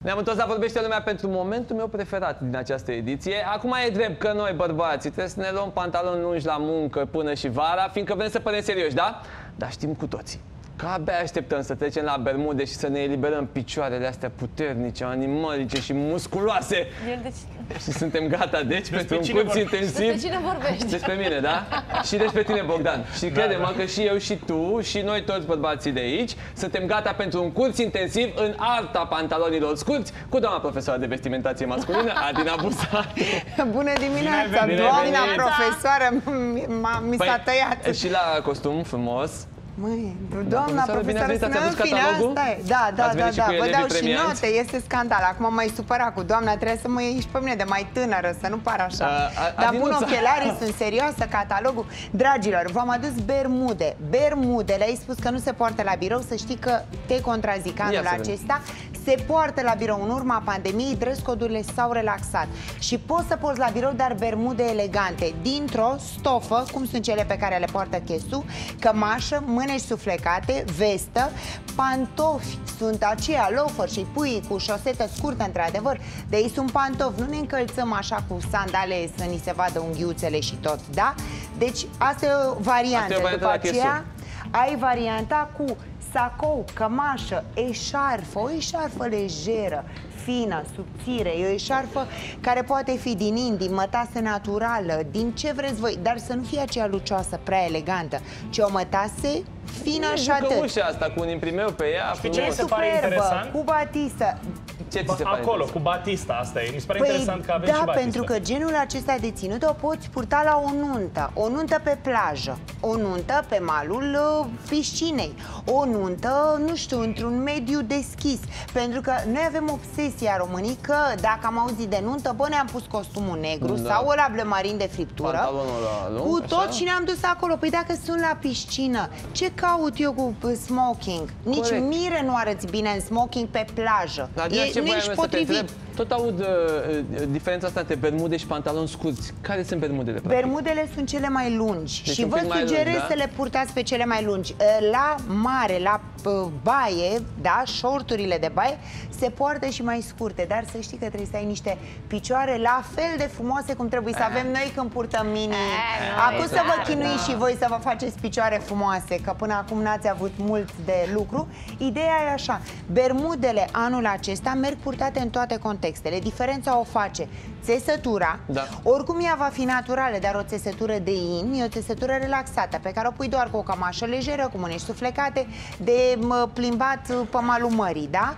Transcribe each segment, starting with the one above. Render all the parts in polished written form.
Ne-am întors la Vorbește Lumea pentru momentul meu preferat din această ediție. Acum e drept că noi, bărbații, trebuie să ne luăm pantaloni lungi la muncă până și vara, fiindcă vrem să părem serioși, da? Dar știm cu toții că abia așteptăm să trecem la bermude și să ne eliberăm picioarele astea puternice, animalice și musculoase. Și suntem gata, deci, pentru un curs intensiv. Despre cine vorbești? Despre mine, da? Și despre tine, Bogdan. Și crede-mă că și eu și tu și noi toți bărbații de aici suntem gata pentru un curs intensiv în arta pantalonilor scurți cu doamna profesoară de vestimentație masculină, Adina Busatu. Bună dimineața, doamna profesoară, mi s-a tăiat. Și la costum frumos. Măi, doamna profesoară, în fine, asta e. Da, vă dau și note, este scandal. Acum m-ai supărat cu doamna, trebuie să mă iei și pe mine de mai tânără, să nu par așa. Dar pun ochelarii, sunt serioasă, catalogul. Dragilor, v-am adus bermude. Bermudele, ai spus că nu se poartă la birou, să știi că te contrazic anul acesta. Se poartă la birou. În urma pandemiei, dress-codurile s-au relaxat. Și poți să porți la birou, dar bermude elegante, dintr-o stofă, cum sunt cele pe care le poartă chesu, cămașă, mânești suflecate, vestă, pantofi, sunt aceia loafer și pui cu șosetă scurtă, într-adevăr, de ei sunt pantofi, nu ne încălțăm așa cu sandale să ni se vadă unghiuțele și tot, da? Deci, asta e o variantă. După aceea, ai varianta cu sacou, cămașă, eșarfă, o eșarfă lejeră, fină, subțire, e o eșarfă care poate fi din indii, mătase naturală, din ce vreți voi, dar să nu fie aceea lucioasă, prea elegantă, ci o mătase fină și atât. Asta cu un imprimeu pe ea. Știi ce mi se pare interesant? Cu batistă. Ce ți se pare acolo, interesant? cu batista, asta e. Mi se pare interesant că avem și batista. Pentru că genul acesta de ținut o poți purta la o nuntă. O nuntă pe plajă, o nuntă pe malul piscinei, o nuntă, nu știu, într-un mediu deschis. Pentru că noi avem obsesia românii că dacă am auzit de nuntă, bă, ne-am pus costumul negru sau ăla blămarin de friptură, cu tot și ne-am dus acolo. Păi dacă sunt la piscină, ce caut eu cu smoking? Nici mire nu arăți bine în smoking pe plajă. Nu ești potrivit. Tot aud diferența asta între bermude și pantaloni scurți. Care sunt bermudele? Bermudele sunt cele mai lungi, deci și vă sugerez să le purtați pe cele mai lungi. La mare, la baie, da, shorturile de baie se poartă și mai scurte, dar să știi că trebuie să ai niște picioare la fel de frumoase cum trebuie să avem noi când purtăm mini. Acum să vă chinuiți și voi să vă faceți picioare frumoase, că până acum n-ați avut mult de lucru. Ideea e așa, bermudele anul acesta merg purtate în toate contextele. Diferența o face țesătura, oricum ea va fi naturală, dar o țesătură de in e o țesătură relaxată, pe care o pui doar cu o cămașă lejeră, cu mânești suflecate, de plimbat pe malul mării, da?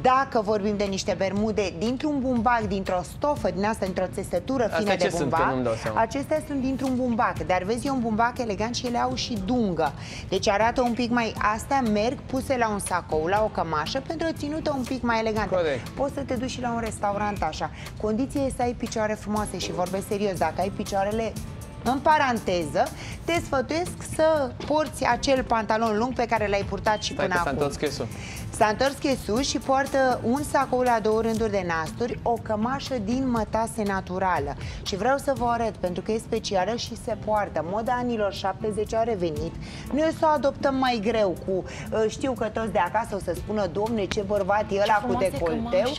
Dacă vorbim de niște bermude dintr-un bumbac, dintr-o stofă, din asta, dintr-o țesătură fină de bumbac, acestea sunt dintr-un bumbac, dar vezi, e un bumbac elegant și ele au și dungă. Deci arată un pic mai... Astea merg puse la un sacou, la o cămașă, pentru o ținută un pic mai elegantă. Poți să te duci și la un restaurant așa. Condiția e să ai picioare frumoase și vorbesc serios, dacă ai picioarele în paranteză, te sfătuiesc să porți acel pantalon lung pe care l-ai purtat și până acum. S-a întors chesul și poartă un sacou la 2 rânduri de nasturi, o cămașă din mătase naturală. Și vreau să vă arăt, pentru că e specială și se poartă. Moda anilor 70 a revenit. Noi să o adoptăm mai greu cu... Știu că toți de acasă o să spună, domne, ce bărbat e ăla cu decolteu.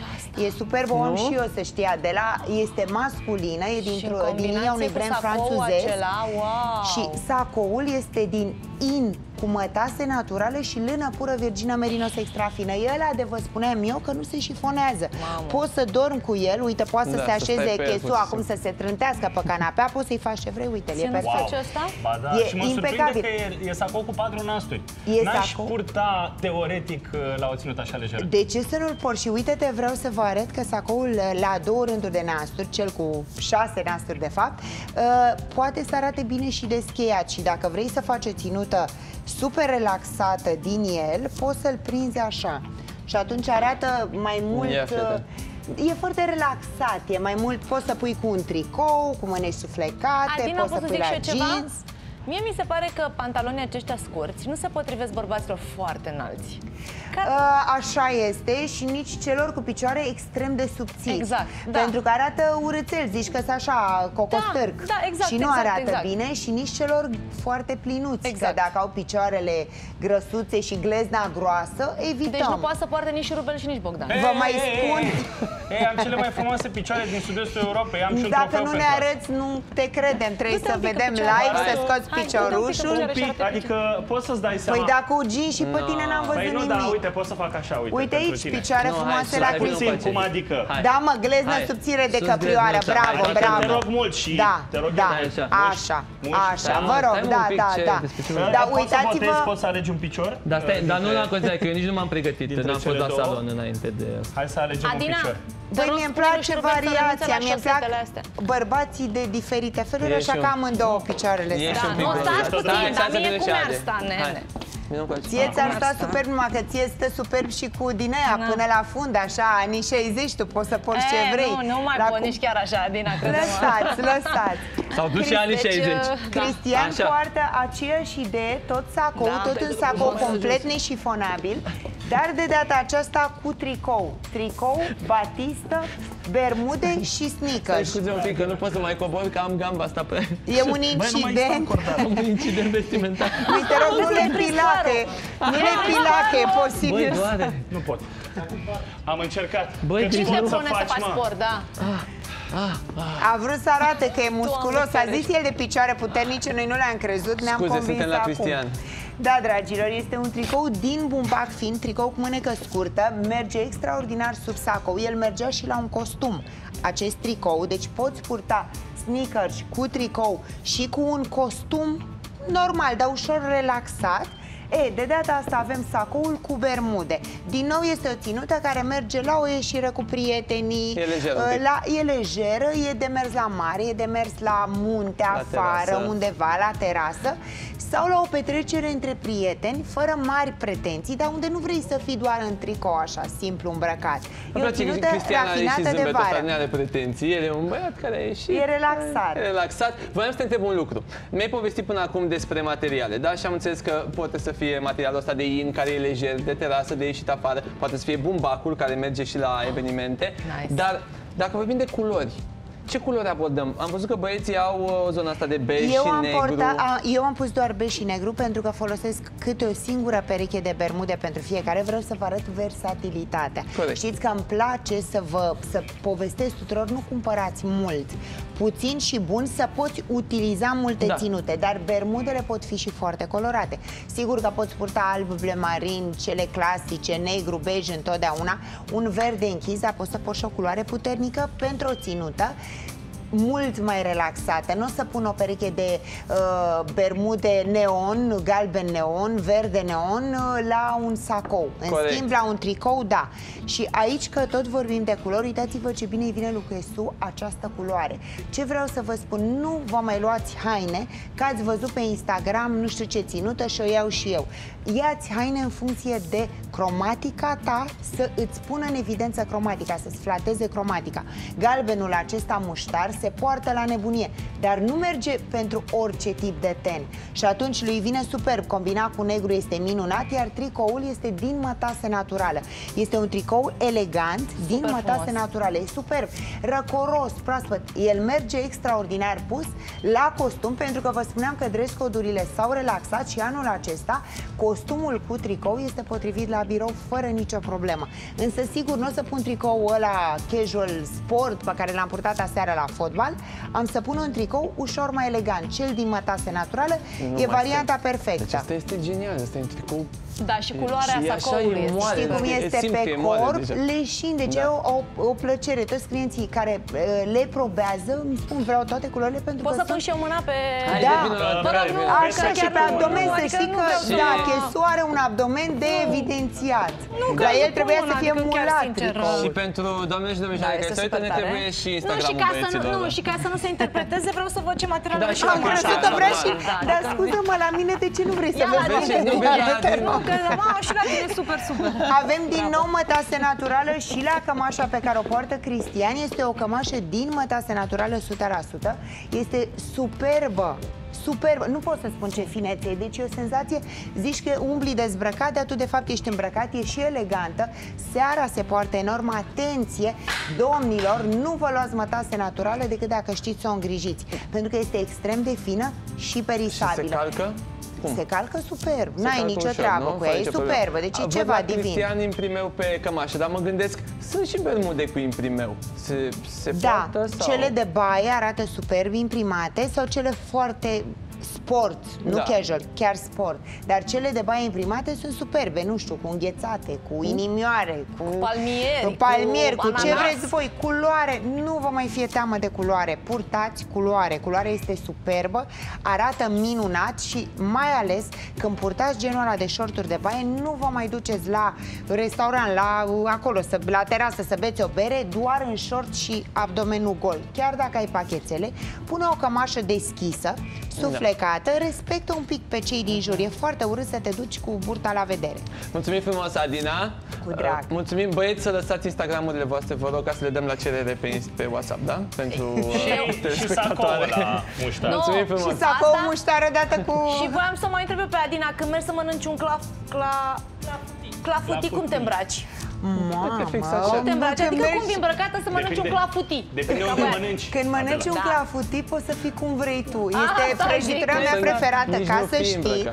E superbă, om și eu să știa. De la este masculină, e din linia unui brand franțuzez. Și sacoul este din in cu mătase naturale și lână pură virgină merinos extra fină. E ăla de vă spuneam eu că nu se șifonează. Poți să dormi cu el, uite, poate să se așeze chesul acum, să se trântească pe canapea, poți să-i faci ce vrei, uite, e perfect. Și mă surprinde că e sacou cu 4 nasturi. N-aș purta teoretic la o ținută așa lejeră. De ce să nu-l porți? Și uite-te, vreau să vă arăt că sacoul la 2 rânduri de nasturi, cel cu 6 nasturi de fapt, poate să arate bine și descheiat. Și dacă vrei să faci o ținută super relaxată din el, poți să-l prinzi așa. Și atunci arată mai mult... E foarte relaxat, e mai mult, poți să pui cu un tricou, cu mânești suflecate, poți să pui la jeans. Mie mi se pare că pantalonii aceștia scurți nu se potrivesc bărbaților foarte înalți. Așa este și nici celor cu picioare extrem de subțiri. Exact, Pentru că arată urâțel, zici că sunt așa cocostârc. Exact, și nu arată bine și nici celor foarte plinuți. Că dacă au picioarele grăsuțe și glezna groasă, evităm. Deci nu poate să poarte nici Rubel și nici Bogdan. Vă mai spun... am cele mai frumoase picioare din sud-estul Europei. Am și un Dacă nu ne arăți, nu te credem. Trebuie să vedem live, să scoți piciorușul. Adică poți să-ți dai seama. Păi da, cu jeans și pe tine n-am văzut nimic. Da, uite, pot să fac așa, uite. Uite aici, picioare frumoase la puțin, cum adică? Da, mă, gleznă subțire de căprioară. Bravo, bravo. Te rog mult și... Da, așa, vă rog, da. Dar uitați-vă... Poți să alegi un picior? Dar nu l-am considerat, că eu nici nu m-am pregătit. N-am fost la salon înainte de asta. Hai să alegem un picior. Băi, mie îmi place variația, mie îmi plac bărbații de diferite feluri, așa că amândouă picioarele sunt. Nu, stați puțin, dar mie cum mi-ar sta, nene? Ție ți-ar sta superb, numai că ție stă superb și cu din aia până la fund, așa, anii 60, tu poți să porți ce vrei. Nu mai pot nici chiar așa, Dina, Lăsați. S-au dus și anii 60. Cristian poartă aceeași idee, tot sacou, tot în sacou complet neșifonabil, dar de data aceasta cu tricou. Tricou, batistă, bermude și sneakers. Scuze un pic, că nu pot să mai cobor, că am gamba asta pe... E un incident. Un incident vestimentar. Te rog, nu le pilache. Nu le pilache, e posibil. Băi, doare. Nu pot. Am încercat. Băi, cine te pune să faci sport, da? A vrut să arate că e musculos. A zis el de picioare puternice, noi nu le-am crezut, ne-am convins la acum. Cristian. Da, dragilor, este un tricou din bumbac fin, tricou cu mânecă scurtă, merge extraordinar sub sacou. El mergea și la un costum. Acest tricou, deci poți purta sneakers cu tricou și cu un costum normal, dar ușor relaxat. De data asta avem sacoul cu bermude. Din nou este o ținută care merge la o ieșire cu prietenii. E lejeră, e de mers la mare, e de mers la munte, afară, undeva, la terasă, sau la o petrecere între prieteni, fără mari pretenții, dar unde nu vrei să fii doar în tricou așa, simplu îmbrăcat. E o ținută rafinată de vară. Nu are pretenții, el e un băiat care a ieșit. E relaxat. Relaxat. Voiam să te întreb un lucru. Mi-ai povestit până acum despre materiale, da? Și am înțeles că poate să fie materialul ăsta de in, care e lejer, de terasă, de ieșit afară, poate să fie bumbacul, care merge și la evenimente. Dar dacă vorbim de culori, ce culori abordăm? Am văzut că băieții au zona asta de bej și negru. Eu am pus doar bej și negru pentru că folosesc câte o singură pereche de bermude pentru fiecare. Vreau să vă arăt versatilitatea. Corect. Știți că îmi place să povestesc tuturor, nu cumpărați mult. Puțin și bun, să poți utiliza multe ținute, dar bermudele pot fi și foarte colorate. Sigur că poți purta alb, blemarin, cele clasice, negru, bej întotdeauna, un verde închis, dar poți să porți și o culoare puternică pentru o ținută mult mai relaxată. Nu o să pun o pereche de bermude neon, galben neon, verde neon la un sacou. În schimb, la un tricou, da. Și aici, că tot vorbim de culori, uitați-vă ce bine îi vine lui Cresu această culoare. Ce vreau să vă spun, nu vă mai luați haine, că ați văzut pe Instagram nu știu ce ținută și o iau și eu. Ia-ți haine în funcție de cromatica ta, să îți pună în evidență cromatica, să-ți flateze cromatica. Galbenul acesta muștar se poartă la nebunie, dar nu merge pentru orice tip de ten. Și atunci lui vine superb. Combinat cu negru este minunat, iar tricoul este din mătase naturală. Este un tricou elegant, din mătase naturale. E superb, răcoros, proaspăt. El merge extraordinar pus la costum, pentru că vă spuneam că dress code-urile s-au relaxat și anul acesta costumul cu tricou este potrivit la birou fără nicio problemă. Însă sigur nu o să pun tricoul ăla casual sport pe care l-am purtat aseară la fotbal. Am să pun un tricou ușor mai elegant. Cel din mătase naturală e varianta perfectă. Deci asta este genial, asta e un tricou. Da, și culoarea sacoului. Știi cum este pe corp, leșin. Deci e o plăcere. Toți clienții care le probează îmi spun vreau toate culorile pentru că poți să pun și eu mâna pe... Așa și pe abdomen, să știi că Chesu are un abdomen de evidențiat. Dar el trebuia să fie mulat. Și pentru doamne și domnișoare care se uită, ne trebuie și Instagramul băieților. Nu, și ca să nu se interpreteze, vreau să văd ce material are și am crezut că vrea și... Dar scuză-mă, la mine de ce nu vrei să vezi? Și la tine super. Avem din nou mătase naturală și la cămașa pe care o poartă Cristian. Este o cămașă din mătase naturală 100%. Este superbă superbă. Nu pot să spun ce finețe e, deci e o senzație, zici că umbli dezbrăcat, dar tu de fapt ești îmbrăcat, e și elegantă. Seara se poartă enorm. Atenție, domnilor, nu vă luați mătase naturale decât dacă știți să o îngrijiți, pentru că este extrem de fină și perisabilă. Și se calcă? Cum? Se calcă superb, n-ai nicio treabă cu ea, e superbă, deci e ceva divin. Cristian imprimeu pe cămașă, dar mă gândesc, sunt și bermude cu imprimeu. Se poartă sau? Cele de baie arată superb imprimate sau cele foarte sport, nu casual, chiar sport. Dar cele de baie imprimate sunt superbe, nu știu, cu înghețate, cu inimioare, cu palmieri, cu ce vreți voi, culoare. Nu vă mai fie teamă de culoare, purtați culoare. Culoarea este superbă, arată minunat și mai ales când purtați genul ăla de shorturi de baie, nu vă mai duceți la restaurant, acolo, la terasă să beți o bere, doar în short și abdomenul gol. Chiar dacă ai pachetele, pune o cămașă deschisă, suflecată, respectă un pic pe cei din jur. E foarte urât să te duci cu burta la vedere. Mulțumim frumos, Adina. Cu drag. Mulțumim, băieți, să lăsați Instagramurile voastre, vă rog, ca să le dăm la cerere pe WhatsApp, da? Pentru și sacoul la muștar. Mulțumim frumos. Și sacoul muștar odată cu... Și voiam să mai întreb pe Adina, când mergi să mănânci un clafuti, cum te îmbraci? Mamă, cum te îmbraci? Adică cum vii îmbrăcată să mănânci un clafuti? Depinde unde mănânci. Când mănânci un clafuti, poți să fii cum vrei tu. Este prăjitura mea preferată, ca să știți.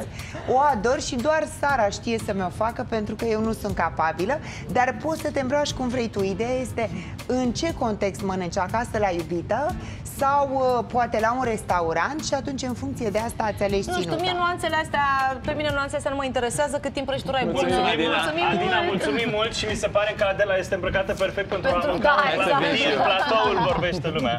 O ador și doar Sara știe să mi-o facă, pentru că eu nu sunt capabilă. Dar poți să te îmbraci cum vrei tu. Ideea este în ce context mănânci, acasă la iubită sau poate la un restaurant, și atunci în funcție de asta îți alegi ținuta. Nu știu, mie nuanțele astea, pe mine nuanțele astea nu mă interesează cât timp prăjitura e bună. Adina, mulțumim mult și mi se pare că Adela este îmbrăcată perfect pentru a mânca. Exact. Platoul vorbește lumea.